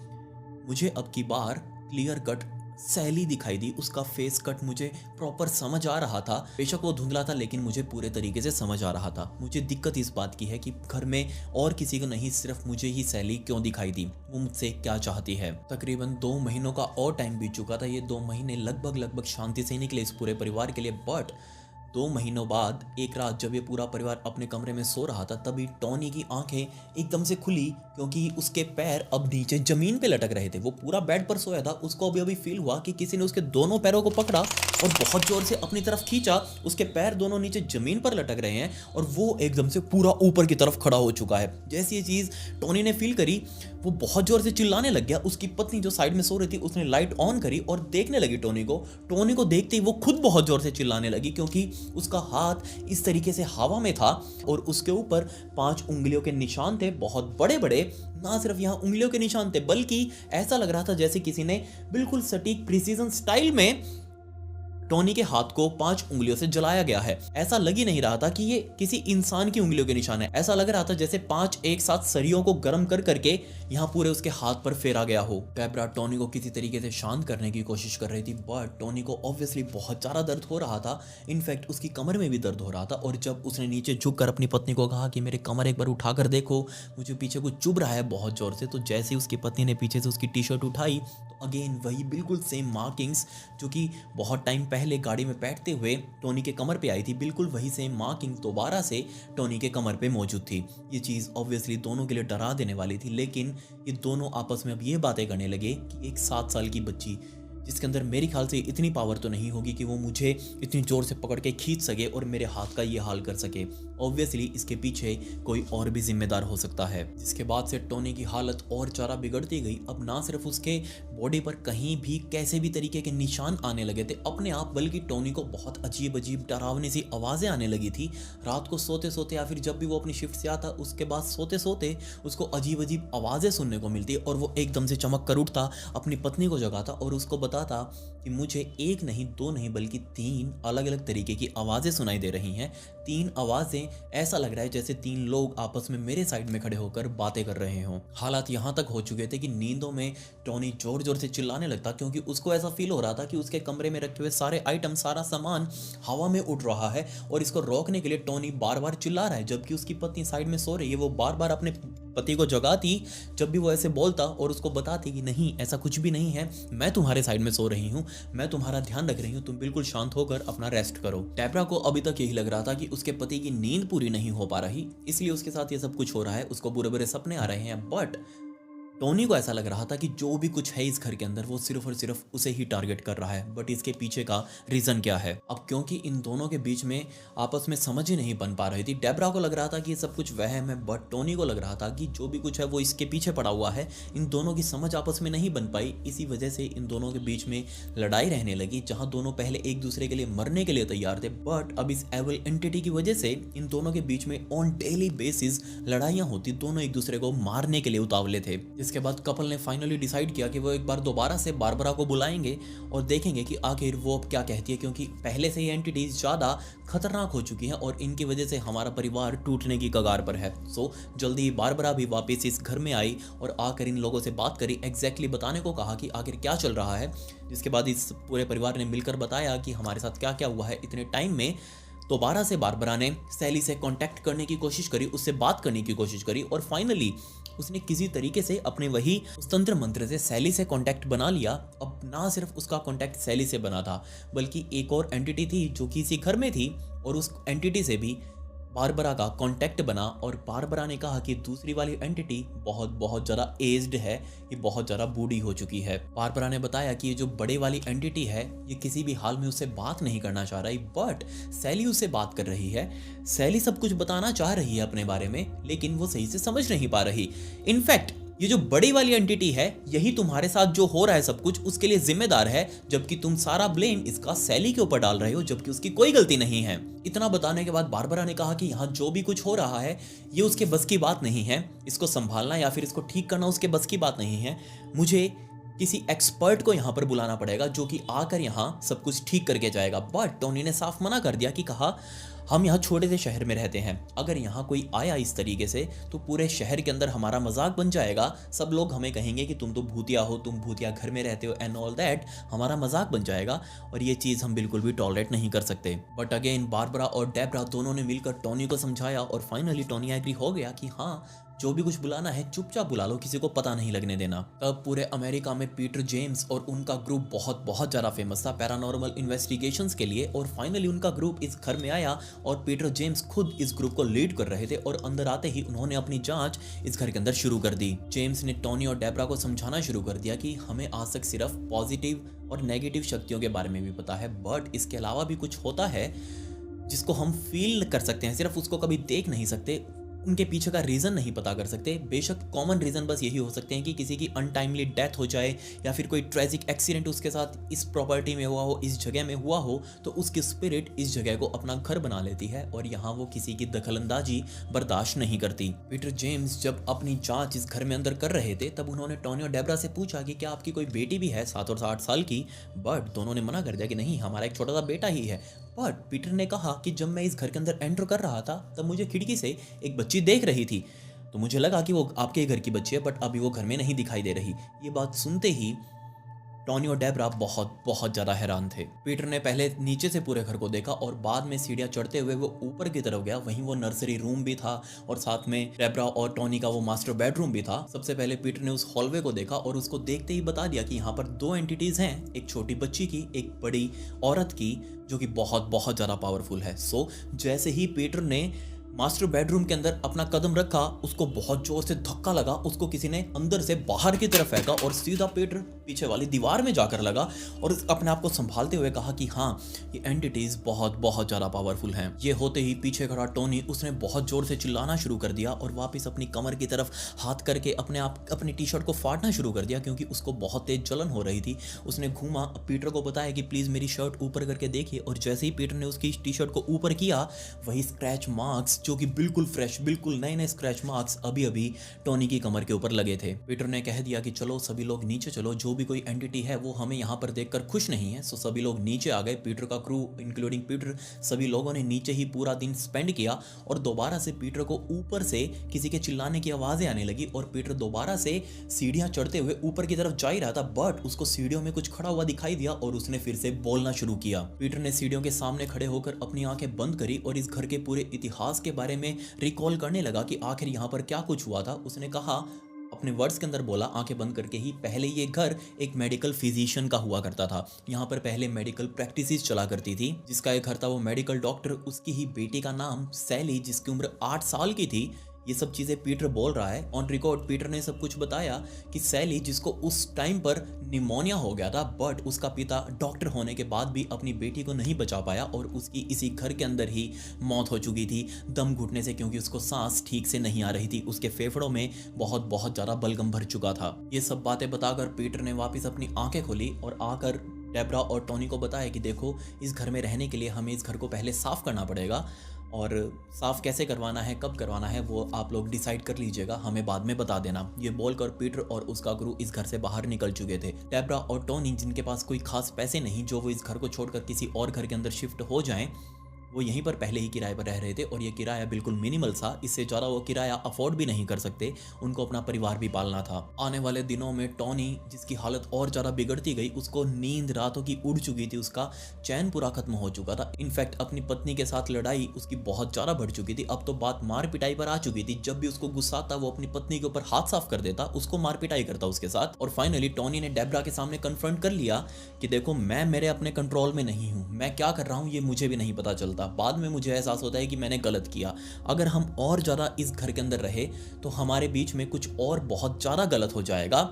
मुझे अब की बार क्लियर कट सैली दिखाई दी। उसका फेस कट मुझे प्रॉपर समझ आ रहा था। बेशक वो धुंधला था लेकिन मुझे पूरे तरीके से समझ आ रहा था। मुझे दिक्कत इस बात की है कि घर में और किसी को नहीं, सिर्फ मुझे ही सैली क्यों दिखाई दी, वो मुझसे क्या चाहती है। तकरीबन 2 महीनों का और टाइम बीत चुका था। ये 2 महीने लगभग शांति से निकले इस पूरे परिवार के लिए। बट 2 महीनों बाद एक रात जब ये पूरा परिवार अपने कमरे में सो रहा था, तभी टॉनी की आंखें एकदम से खुली क्योंकि उसके पैर अब नीचे जमीन पे लटक रहे थे। वो पूरा बेड पर सोया था, उसको अभी अभी फील हुआ कि किसी ने उसके दोनों पैरों को पकड़ा और बहुत जोर से अपनी तरफ खींचा। उसके पैर दोनों नीचे जमीन पर लटक रहे हैं और वो एकदम से पूरा ऊपर की तरफ खड़ा हो चुका है। जैसी ये चीज़ टॉनी ने फील करी, वो बहुत जोर से चिल्लाने लग गया। उसकी पत्नी जो साइड में सो रही थी उसने लाइट ऑन करी और देखने लगी टॉनी को। टॉनी को देखते ही वो खुद बहुत जोर से चिल्लाने लगी क्योंकि उसका हाथ इस तरीके से हवा में था और उसके ऊपर 5 उंगलियों के निशान थे, बहुत बड़े बड़े। ना सिर्फ यहाँ उंगलियों के निशान थे बल्कि ऐसा लग रहा था जैसे किसी ने बिल्कुल सटीक प्रिसीजन स्टाइल में टॉनी के हाथ को 5 उंगलियों से जलाया गया है। ऐसा लग ही नहीं रहा था कि ये किसी इंसान की उंगलियों के निशान है। ऐसा लग रहा था जैसे 5 एक साथ सरियों को गर्म कर करके यहाँ पूरे उसके हाथ पर फेरा गया हो। डेब्रा टॉनी को किसी तरीके से शांत करने की कोशिश कर रही थी, बट टॉनी को ऑब्वियसली बहुत ज्यादा दर्द हो रहा था। इनफैक्ट उसकी कमर में भी दर्द हो रहा था। और जब उसने नीचे झुककर अपनी पत्नी को कहा कि मेरे कमर एक बार उठाकर देखो, मुझे पीछे कुछ चुभ रहा है बहुत जोर से, तो जैसे ही उसकी पत्नी ने पीछे से उसकी टी शर्ट उठाई तो अगेन वही बिल्कुल सेम मार्किंग्स जो कि बहुत टाइम पहले गाड़ी में बैठते हुए टॉनी के कमर पे आई थी, बिल्कुल वही सेम मार्किंग दोबारा से टॉनी के कमर पे मौजूद थी। ये चीज़ ऑब्वियसली दोनों के लिए डरा देने वाली थी, लेकिन ये दोनों आपस में अब ये बातें करने लगे कि एक 7 साल की बच्ची जिसके अंदर मेरे ख्याल से इतनी पावर तो नहीं होगी कि वो मुझे इतनी जोर से पकड़ के खींच सके और मेरे हाथ का ये हाल कर सके। ऑब्वियसली इसके पीछे कोई और भी जिम्मेदार हो सकता है। जिसके बाद से टॉनी की हालत और ज़्यादा बिगड़ती गई। अब ना सिर्फ उसके बॉडी पर कहीं भी कैसे भी तरीके के निशान आने लगे थे अपने आप, बल्कि टॉनी को बहुत अजीब अजीब डरावनी सी आवाज़ें आने लगी थी। रात को सोते सोते या फिर जब भी वो अपनी शिफ्ट से आता उसके बाद सोते सोते उसको अजीब अजीब आवाज़ें सुनने को मिलती और वो एकदम से चमक कर उठता, अपनी पत्नी को जगाता और उसको बताता कि मुझे 1 नहीं 2 नहीं बल्कि 3 अलग अलग तरीके की आवाज़ें सुनाई दे रही हैं। 3 आवाज़ें, ऐसा लग रहा है जैसे 3 लोग आपस में मेरे साइड में खड़े होकर बातें कर रहे हों। हालात यहाँ तक हो चुके थे कि नींदों में टॉनी जोर जोर से चिल्लाने लगता क्योंकि उसको ऐसा फील हो रहा था कि उसके कमरे में रखे हुए सारे आइटम, सारा सामान हवा में उड़ रहा है और इसको रोकने के लिए टॉनी बार बार चिल्ला रहा है, जबकि उसकी पत्नी साइड में सो रही है। वो बार बार अपने पति को जगाती जब भी वो ऐसे बोलता और उसको बताती कि नहीं ऐसा कुछ भी नहीं है, मैं तुम्हारे साइड में सो रही हूँ, मैं तुम्हारा ध्यान रख रही हूँ, तुम बिल्कुल शांत होकर अपना रेस्ट करो। डेब्रा को अभी तक यही लग रहा था कि उसके पति की नींद पूरी नहीं हो पा रही, इसलिए उसके साथ ये सब कुछ हो रहा है, उसको बुरे बुरे सपने आ रहे हैं। बट टॉनी को ऐसा लग रहा था कि जो भी कुछ है इस घर के अंदर वो सिर्फ और सिर्फ उसे ही टारगेट कर रहा है। बट इसके पीछे का रीज़न क्या है? अब क्योंकि इन दोनों के बीच में आपस में समझ ही नहीं बन पा रही थी। डेब्रा को लग रहा था कि ये सब कुछ वहम है, बट टॉनी को लग रहा था कि जो भी कुछ है वो इसके पीछे पड़ा हुआ है। इन दोनों की समझ आपस में नहीं बन पाई, इसी वजह से इन दोनों के बीच में लड़ाई रहने लगी, जहाँ दोनों पहले एक दूसरे के लिए मरने के लिए तैयार थे। बट अब इस एविल एंटिटी की वजह से इन दोनों के बीच में ऑन डेली बेसिस लड़ाइयाँ होती, दोनों एक दूसरे को मारने के लिए उतावले थे। जिसके बाद कपल ने फाइनली डिसाइड किया कि वो एक बार दोबारा से बारबरा को बुलाएंगे और देखेंगे कि आखिर वो अब क्या कहती है, क्योंकि पहले से ही एंटिटीज ज़्यादा खतरनाक हो चुकी हैं और इनकी वजह से हमारा परिवार टूटने की कगार पर है। सो जल्दी ही बारबरा भी वापस इस घर में आई और आकर इन लोगों से बात करी, एग्जैक्टली बताने को कहा कि आखिर क्या चल रहा है। जिसके बाद इस पूरे परिवार ने मिलकर बताया कि हमारे साथ क्या क्या हुआ है इतने टाइम में। दोबारा से बारबरा ने सैली से कांटेक्ट करने की कोशिश करी, उससे बात करने की कोशिश करी और फाइनली उसने किसी तरीके से अपने वही उस तंत्र मंत्र से सैली से कांटेक्ट बना लिया। अब ना सिर्फ उसका कांटेक्ट सैली से बना था बल्कि एक और एंटिटी थी जो कि इसी घर में थी और उस एंटिटी से भी बारबरा का कांटेक्ट बना और बारबरा ने कहा कि दूसरी वाली एंटिटी बहुत बहुत ज़्यादा एज्ड है, ये बहुत ज़्यादा बूढ़ी हो चुकी है। बारबरा ने बताया कि ये जो बड़े वाली एंटिटी है ये किसी भी हाल में उससे बात नहीं करना चाह रही, बट सैली उससे बात कर रही है। सैली सब कुछ बताना चाह रही है अपने बारे में, लेकिन वो सही से समझ नहीं पा रही। इनफैक्ट ये जो बड़ी वाली एंटिटी है यही तुम्हारे साथ जो हो रहा है सब कुछ उसके लिए जिम्मेदार है, जबकि तुम सारा ब्लेम इसका सैली के ऊपर डाल रहे हो, जबकि उसकी कोई गलती नहीं है। इतना बताने के बाद बारबरा ने कहा कि यहाँ जो भी कुछ हो रहा है ये उसके बस की बात नहीं है, इसको संभालना या फिर इसको ठीक करना उसके बस की बात नहीं है। मुझे किसी एक्सपर्ट को यहाँ पर बुलाना पड़ेगा जो कि आकर यहाँ सब कुछ ठीक करके जाएगा। बट टोनी ने साफ मना कर दिया कि कहा हम यहाँ छोटे से शहर में रहते हैं, अगर यहाँ कोई आया इस तरीके से तो पूरे शहर के अंदर हमारा मजाक बन जाएगा, सब लोग हमें कहेंगे कि तुम तो भूतिया हो, तुम भूतिया घर में रहते हो एंड ऑल दैट, हमारा मजाक बन जाएगा और ये चीज़ हम बिल्कुल भी टॉलरेट नहीं कर सकते। बट अगेन बारबरा और डेब्रा दोनों ने मिलकर टोनी को समझाया और फाइनली टोनी एग्री हो गया कि हाँ जो भी कुछ बुलाना है चुपचाप बुला लो, किसी को पता नहीं लगने देना। तब पूरे अमेरिका में पीटर जेम्स और उनका ग्रुप बहुत बहुत ज़्यादा फेमस था पैरानॉर्मल इन्वेस्टिगेशंस के लिए, और फाइनली उनका ग्रुप इस घर में आया और पीटर जेम्स खुद इस ग्रुप को लीड कर रहे थे और अंदर आते ही उन्होंने अपनी जांच इस घर के अंदर शुरू कर दी। जेम्स ने टोनी और डेब्रा को समझाना शुरू कर दिया कि हमें आज तक सिर्फ पॉजिटिव और नेगेटिव शक्तियों के बारे में भी पता है, बट इसके अलावा भी कुछ होता है जिसको हम फील कर सकते हैं, सिर्फ उसको कभी देख नहीं सकते, उनके पीछे का रीज़न नहीं पता कर सकते। बेशक कॉमन रीज़न बस यही हो सकते हैं कि किसी की अनटाइमली डेथ हो जाए या फिर कोई ट्रेजिक एक्सीडेंट उसके साथ इस प्रॉपर्टी में हुआ हो, इस जगह में हुआ हो, तो उसकी स्पिरिट इस जगह को अपना घर बना लेती है और यहाँ वो किसी की दखलंदाजी बर्दाश्त नहीं करती। पीटर जेम्स जब अपनी जांच इस घर में अंदर कर रहे थे तब उन्होंने टोनी और डेब्रा से पूछा कि क्या आपकी कोई बेटी भी है 7 और 8 साल की, बट दोनों ने मना कर दिया कि नहीं, हमारा एक छोटा सा बेटा ही है। बट पीटर ने कहा कि जब मैं इस घर के अंदर एंटर कर रहा था तब मुझे खिड़की से एक बच्ची देख रही थी, तो मुझे लगा कि वो आपके घर की बच्ची है, बट अभी वो घर में नहीं दिखाई दे रही। ये बात सुनते ही टोनी और डेब्रा बहुत बहुत ज़्यादा हैरान थे। पीटर ने पहले नीचे से पूरे घर को देखा और बाद में सीढ़ियाँ चढ़ते हुए वो ऊपर की तरफ गया, वहीं वो नर्सरी रूम भी था और साथ में डेब्रा और टोनी का वो मास्टर बेडरूम भी था। सबसे पहले पीटर ने उस हॉलवे को देखा और उसको देखते ही बता दिया कि यहाँ पर 2 एंटिटीज हैं, एक छोटी बच्ची की, एक बड़ी औरत की, जो कि बहुत बहुत ज़्यादा पावरफुल है। सो जैसे ही पीटर ने मास्टर बेडरूम के अंदर अपना कदम रखा उसको बहुत जोर से धक्का लगा, उसको किसी ने अंदर से बाहर की तरफ फेंका और सीधा पीटर पीछे वाली दीवार में जाकर लगा और अपने आप को संभालते हुए कहा कि हाँ ये एंटिटीज बहुत बहुत ज़्यादा पावरफुल हैं। ये होते ही पीछे खड़ा टोनी उसने बहुत जोर से चिल्लाना शुरू कर दिया और वापस अपनी कमर की तरफ हाथ करके अपनी टी शर्ट को फाड़ना शुरू कर दिया क्योंकि उसको बहुत तेज जलन हो रही थी। उसने घूमा, पीटर को बताया कि प्लीज़ मेरी शर्ट ऊपर करके देखिए, और जैसे ही पीटर ने उसकी टी शर्ट को ऊपर किया वही स्क्रैच मार्क्स जो कि बिल्कुल फ्रेश, बिल्कुल नए नए स्क्रैच मार्क्स अभी अभी टोनी की कमर के ऊपर लगे थे। पीटर ने कह दिया कि चलो सभी लोग नीचे चलो, जो भी कोई एंटिटी है वो हमें यहाँ पर देखकर खुश नहीं है। सो सभी लोग नीचे आ गए। पीटर का क्रू इंक्लूडिंग पीटर, सभी लोगों ने नीचे ही पूरा दिन स्पेंड किया और दोबारा से पीटर को ऊपर से किसी के चिल्लाने की आवाज़ें आने लगी और पीटर दोबारा से सीढ़ियाँ चढ़ते हुए ऊपर की तरफ जा ही रहा था, बट उसको सीढ़ियों में कुछ खड़ा हुआ दिखाई दिया और उसने फिर से बोलना शुरू किया। पीटर ने सीढ़ियों के सामने खड़े होकर अपनी आंखें बंद करी और इस घर के पूरे इतिहास के बारे में रिकॉल करने लगा कि आखिर यहाँ पर क्या कुछ हुआ था। उसने कहा, अपने वर्ड्स के अंदर बोला आंखें बंद करके ही, पहले ये घर एक मेडिकल फिजिशियन का हुआ करता था। यहाँ पर पहले मेडिकल प्रैक्टिसेस चला करती थी। जिसका एक घर था वो मेडिकल डॉक्टर, उसकी ही बेटी का नाम सैली, जिसकी उम्र 8 साल की थी। ये सब चीज़ें पीटर बोल रहा है। ऑन रिकॉर्ड पीटर ने सब कुछ बताया कि सैली, जिसको उस टाइम पर निमोनिया हो गया था, बट उसका पिता डॉक्टर होने के बाद भी अपनी बेटी को नहीं बचा पाया और उसकी इसी घर के अंदर ही मौत हो चुकी थी दम घुटने से, क्योंकि उसको सांस ठीक से नहीं आ रही थी। उसके फेफड़ों में बहुत बहुत ज़्यादा बलगम भर चुका था। ये सब बातें बताकर पीटर ने वापस अपनी आंखें खोली और आकर डेब्रा और टोनी को बताया कि देखो, इस घर में रहने के लिए हमें इस घर को पहले साफ़ करना पड़ेगा और साफ़ कैसे करवाना है, कब करवाना है, वो आप लोग डिसाइड कर लीजिएगा, हमें बाद में बता देना। ये बोलकर पीटर और उसका गुरु इस घर से बाहर निकल चुके थे। डेब्रा और टोनी, जिनके पास कोई खास पैसे नहीं जो वो इस घर को छोड़कर किसी और घर के अंदर शिफ्ट हो जाएं, वो यहीं पर पहले ही किराए पर रह रहे थे और ये किराया बिल्कुल मिनिमल था। इससे ज़्यादा वो किराया अफोर्ड भी नहीं कर सकते, उनको अपना परिवार भी पालना था। आने वाले दिनों में टोनी, जिसकी हालत और ज़्यादा बिगड़ती गई, उसको नींद रातों की उड़ चुकी थी, उसका चैन पूरा खत्म हो चुका था। इनफैक्ट अपनी पत्नी के साथ लड़ाई उसकी बहुत ज़्यादा बढ़ चुकी थी। अब तो बात मार पिटाई पर आ चुकी थी। जब भी उसको गुस्सा आता वो अपनी पत्नी के ऊपर हाथ साफ कर देता, उसको मार पिटाई करता उसके साथ। और फाइनली टोनी ने डेब्रा के सामने कन्फ्रंट कर लिया कि देखो, मैं मेरे अपने कंट्रोल में नहीं हूँ, मैं क्या कर रहा हूँ ये मुझे भी नहीं पता चलता। बाद में मुझे एहसास होता है कि मैंने गलत किया। अगर हम और ज़्यादा इस घर के अंदर रहे तो हमारे बीच में कुछ और बहुत ज़्यादा गलत हो जाएगा,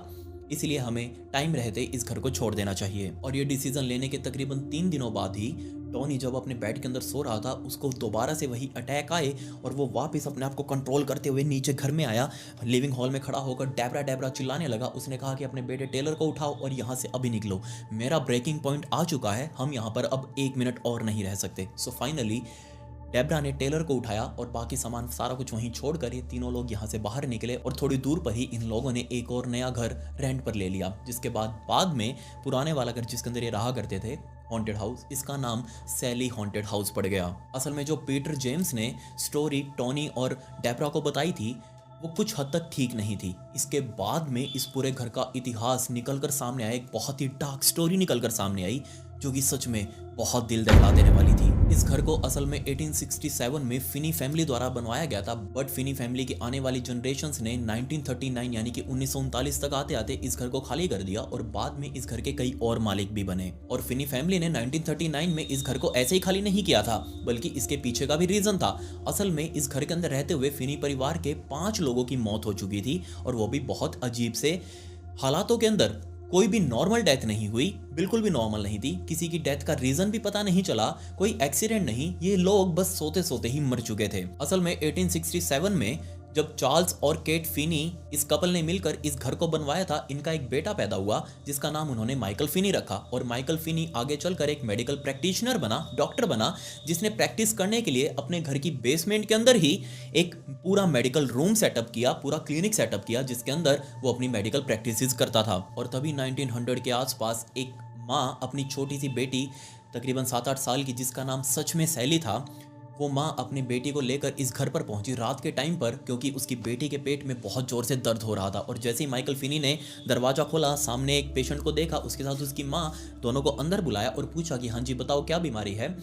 इसलिए हमें टाइम रहते इस घर को छोड़ देना चाहिए। और ये डिसीजन लेने के तकरीबन 3 दिनों बाद ही टॉनी जब अपने बेड के अंदर सो रहा था, उसको दोबारा से वही अटैक आए और वो वापस अपने आप को कंट्रोल करते हुए नीचे घर में आया। लिविंग हॉल में खड़ा होकर डेब्रा डेब्रा चिल्लाने लगा। उसने कहा कि अपने बेटे टेलर को उठाओ और यहाँ से अभी निकलो, मेरा ब्रेकिंग पॉइंट आ चुका है, हम यहाँ पर अब 1 मिनट और नहीं रह सकते। सो फाइनली डेब्रा ने टेलर को उठाया और बाकी सामान सारा कुछ वहीं छोड़कर ये तीनों लोग यहाँ से बाहर निकले और थोड़ी दूर पर ही इन लोगों ने एक और नया घर रेंट पर ले लिया। जिसके बाद में पुराने वाला घर जिसके अंदर ये रहा करते थे, हॉन्टेड हाउस, इसका नाम सैली हॉन्टेड हाउस पड़ गया। असल में जो पीटर जेम्स ने स्टोरी टॉनी और डेब्रा को बताई थी वो कुछ हद तक ठीक नहीं थी। इसके बाद में इस पूरे घर का इतिहास निकलकर सामने आया, एक बहुत ही डार्क स्टोरी निकलकर सामने आई जो कि सच में बहुत दिल दहला देने वाली थी। इस घर को असल में 1867 में फिनी फैमिली द्वारा बनवाया गया था, बट फिनी फैमिली की आने वाली जनरेशंस ने 1939 यानी कि 1939 तक आते आते इस घर को खाली कर दिया और बाद में इस घर के कई और मालिक भी बने। और फिनी फैमिली ने 1939 में इस घर को ऐसे ही खाली नहीं किया था, बल्कि इसके पीछे का भी रीजन था। असल में इस घर के अंदर रहते हुए फिनी परिवार के 5 लोगों की मौत हो चुकी थी और वो भी बहुत अजीब से हालातों के अंदर। कोई भी नॉर्मल डेथ नहीं हुई, बिल्कुल भी नॉर्मल नहीं थी, किसी की डेथ का रीजन भी पता नहीं चला, कोई एक्सीडेंट नहीं, ये लोग बस सोते सोते ही मर चुके थे। असल में 1867 में जब चार्ल्स और केट फिनी इस कपल ने मिलकर इस घर को बनवाया था, इनका एक बेटा पैदा हुआ जिसका नाम उन्होंने माइकल फिनी रखा। और माइकल फिनी आगे चलकर एक मेडिकल प्रैक्टिशनर बना, डॉक्टर बना, जिसने प्रैक्टिस करने के लिए अपने घर की बेसमेंट के अंदर ही एक पूरा मेडिकल रूम सेटअप किया, पूरा क्लिनिक सेटअप किया, जिसके अंदर वो अपनी मेडिकल प्रैक्टिसेस करता था। और तभी 1900 के आसपास एक माँ अपनी छोटी सी बेटी तकरीबन 7-8 साल की, जिसका नाम सच में सैली था, वो माँ अपनी बेटी को लेकर इस घर पर पहुंची रात के टाइम पर, क्योंकि उसकी बेटी के पेट में बहुत जोर से दर्द हो रहा था। और जैसे ही माइकल फिनी ने दरवाजा खोला, सामने एक पेशेंट को देखा, उसके साथ उसकी माँ, दोनों को अंदर बुलाया और पूछा कि हाँ जी बताओ क्या बीमारी है।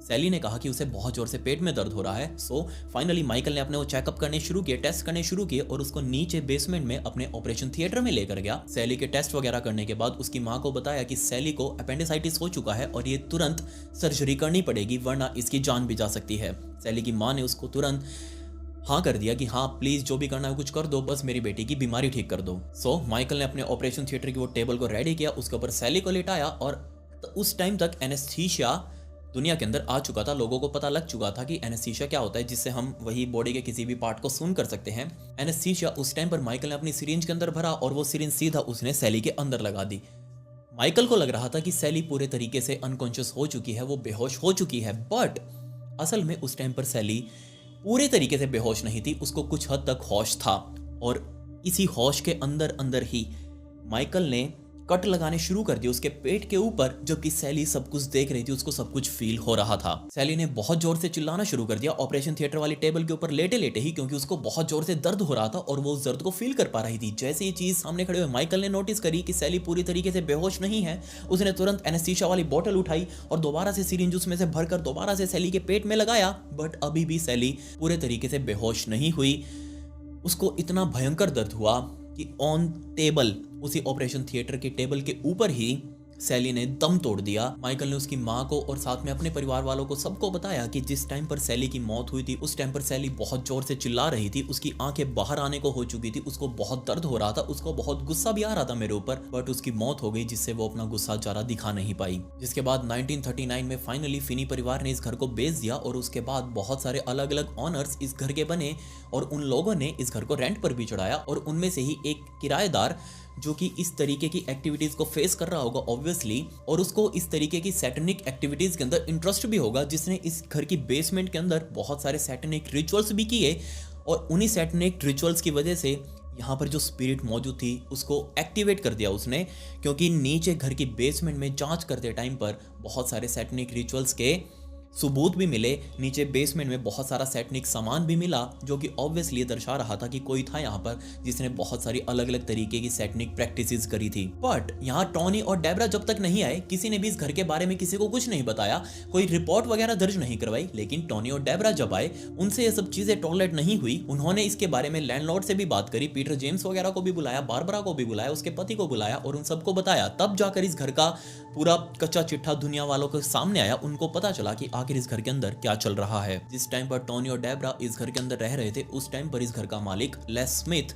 सैली ने कहा कि उसे बहुत जोर से पेट में दर्द हो रहा है। सो फाइनली माइकल ने अपने वो चेकअप करने शुरू किए, टेस्ट करने शुरू किए और उसको नीचे बेसमेंट में अपने ऑपरेशन थिएटर में लेकर गया। सैली के टेस्ट वगैरह करने के बाद उसकी माँ को बताया कि सैली को अपेंडिसाइटिस हो चुका है और ये तुरंत सर्जरी करनी पड़ेगी वरना इसकी जान भी जा सकती है। सैली की माँ ने उसको तुरंत हाँ कर दिया कि हाँ प्लीज जो भी करना है कुछ कर दो, बस मेरी बेटी की बीमारी ठीक कर दो। सो माइकल ने अपने ऑपरेशन थिएटर की वो टेबल को रेडी किया, उसके ऊपर सैली को लिटाया और उस टाइम तक एनेस्थीसिया दुनिया के अंदर आ चुका था। लोगों को पता लग चुका था कि एनेस्थीसिया क्या होता है, जिससे हम वही बॉडी के किसी भी पार्ट को सुन कर सकते हैं। एनेस्थीसिया उस टाइम पर माइकल ने अपनी सिरिंज के अंदर भरा और वो सिरिंज सीधा उसने सैली के अंदर लगा दी। माइकल को लग रहा था कि सैली पूरे तरीके से अनकॉन्शियस हो चुकी है, वो बेहोश हो चुकी है, बट असल में उस टाइम पर सैली पूरे तरीके से बेहोश नहीं थी, उसको कुछ हद तक होश था। और इसी होश के अंदर अंदर ही माइकल ने कट लगाने शुरू कर दिए उसके पेट के ऊपर, जबकि सैली सब कुछ देख रही थी, उसको सब कुछ फील हो रहा था। सैली ने बहुत जोर से चिल्लाना शुरू कर दिया ऑपरेशन थिएटर वाली टेबल के ऊपर लेटे लेटे ही, क्योंकि उसको बहुत जोर से दर्द हो रहा था और वो उस दर्द को फील कर पा रही थी। जैसे ये चीज सामने खड़े हुए माइकल ने नोटिस करी कि सैली पूरी तरीके से बेहोश नहीं है, उसने तुरंत एनेस्थीसिया वाली बोतल उठाई और दोबारा से सिरिंज उसमें से भरकर दोबारा से सैली के पेट में लगाया, बट अभी भी सैली पूरे तरीके से बेहोश नहीं हुई। उसको इतना भयंकर दर्द हुआ कि ऑन टेबल, उसी ऑपरेशन थिएटर के टेबल के ऊपर ही सैली ने दम तोड़ दिया। माइकल ने उसकी माँ को और साथ में अपने परिवार वालों को सबको बताया कि जिस टाइम पर सैली की मौत हुई थी उस टाइम पर सैली बहुत जोर से चिल्ला रही थी, उसकी आंखें बाहर आने को हो चुकी थी, उसको बहुत दर्द हो रहा था, उसको बहुत गुस्सा भी आ रहा था मेरे ऊपर, बट उसकी मौत हो गई जिससे वो अपना गुस्सा ज़्यादा दिखा नहीं पाई। जिसके बाद 1939 में फाइनली फिनी परिवार ने इस घर को बेच दिया और उसके बाद बहुत सारे अलग अलग ऑनर्स इस घर के बने और उन लोगों ने इस घर को रेंट पर भी चढ़ाया। और उनमें से ही एक किराएदार जो कि इस तरीके की एक्टिविटीज को फेस कर रहा होगा ऑब्वियसली, और उसको इस तरीके की सैटेनिक एक्टिविटीज के अंदर इंटरेस्ट भी होगा, जिसने इस घर की बेसमेंट के अंदर बहुत सारे सैटेनिक रिचुअल्स भी किए और उन्हीं सैटेनिक रिचुअल्स की वजह से यहाँ पर जो स्पिरिट मौजूद थी उसको एक्टिवेट कर दिया उसने, क्योंकि नीचे घर की बेसमेंट में जांच करते टाइम पर बहुत सारे सैटेनिक रिचुअल्स के सबूत भी मिले, नीचे बेसमेंट में बहुत सारा सैटनिक सामान भी मिला जो कि ऑब्वियसली ये दर्शा रहा था कि कोई था यहाँ पर जिसने बहुत सारी अलग अलग तरीके की सैटनिक प्रैक्टिसेस करी थी। बट यहाँ टॉनी और डेबरा जब तक नहीं आए किसी ने भी इस घर के बारे में किसी को कुछ नहीं बताया, कोई रिपोर्ट वगैरह दर्ज नहीं करवाई। लेकिन टॉनी और डेबरा जब आए उनसे ये सब चीजें टॉलरेट नहीं हुई। उन्होंने इसके बारे में लैंडलॉर्ड से भी बात करी, पीटर जेम्स वगैरह को भी बुलाया, बारबरा को भी बुलाया, उसके पति को बुलाया और उन सबको बताया। तब जाकर इस घर का पूरा कच्चा चिट्ठा दुनिया वालों के सामने आया। उनको पता चला कि आखिर इस घर के अंदर क्या चल रहा है। जिस टाइम पर टॉनी और डेबरा इस घर के अंदर रह रहे थे उस टाइम पर इस घर का मालिक लेस स्मिथ,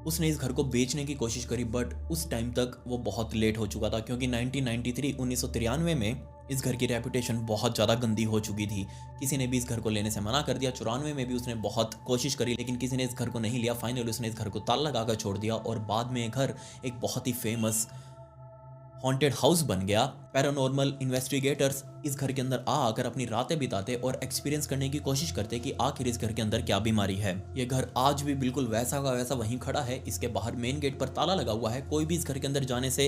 उसने इस घर को बेचने की कोशिश करी, बट उस टाइम तक वो बहुत लेट हो चुका था क्योंकि 1993 में इस घर की रेपुटेशन बहुत ज़्यादा गंदी हो चुकी थी। किसी ने भी इस घर को लेने से मना कर दिया। 94 में भी उसने बहुत कोशिश करी लेकिन किसी ने इस घर को नहीं लिया। फाइनली उसने इस घर को ताला लगाकर छोड़ दिया और बाद में ये घर एक बहुत ही फेमस हॉन्टेड हाउस बन गया। पैरानॉर्मल इन्वेस्टिगेटर्स इस घर के अंदर आकर अपनी रातें बिताते और एक्सपीरियंस करने की कोशिश करते कि आखिर इस घर के अंदर क्या बीमारी है। ये घर आज भी बिल्कुल वैसा का वैसा वहीं खड़ा है। इसके बाहर मेन गेट पर ताला लगा हुआ है। कोई भी इस घर के अंदर जाने से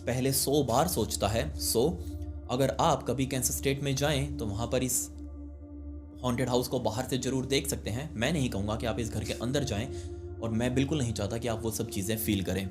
पहले 100 बार सोचता है। अगर आप कभी कैंसस स्टेट में जाएं तो वहां पर इस हॉन्टेड हाउस को बाहर से जरूर देख सकते हैं। मैं नहीं कहूँगा कि आप इस घर के अंदर जाएं और मैं बिल्कुल नहीं चाहता कि आप वो सब चीज़ें फील करें।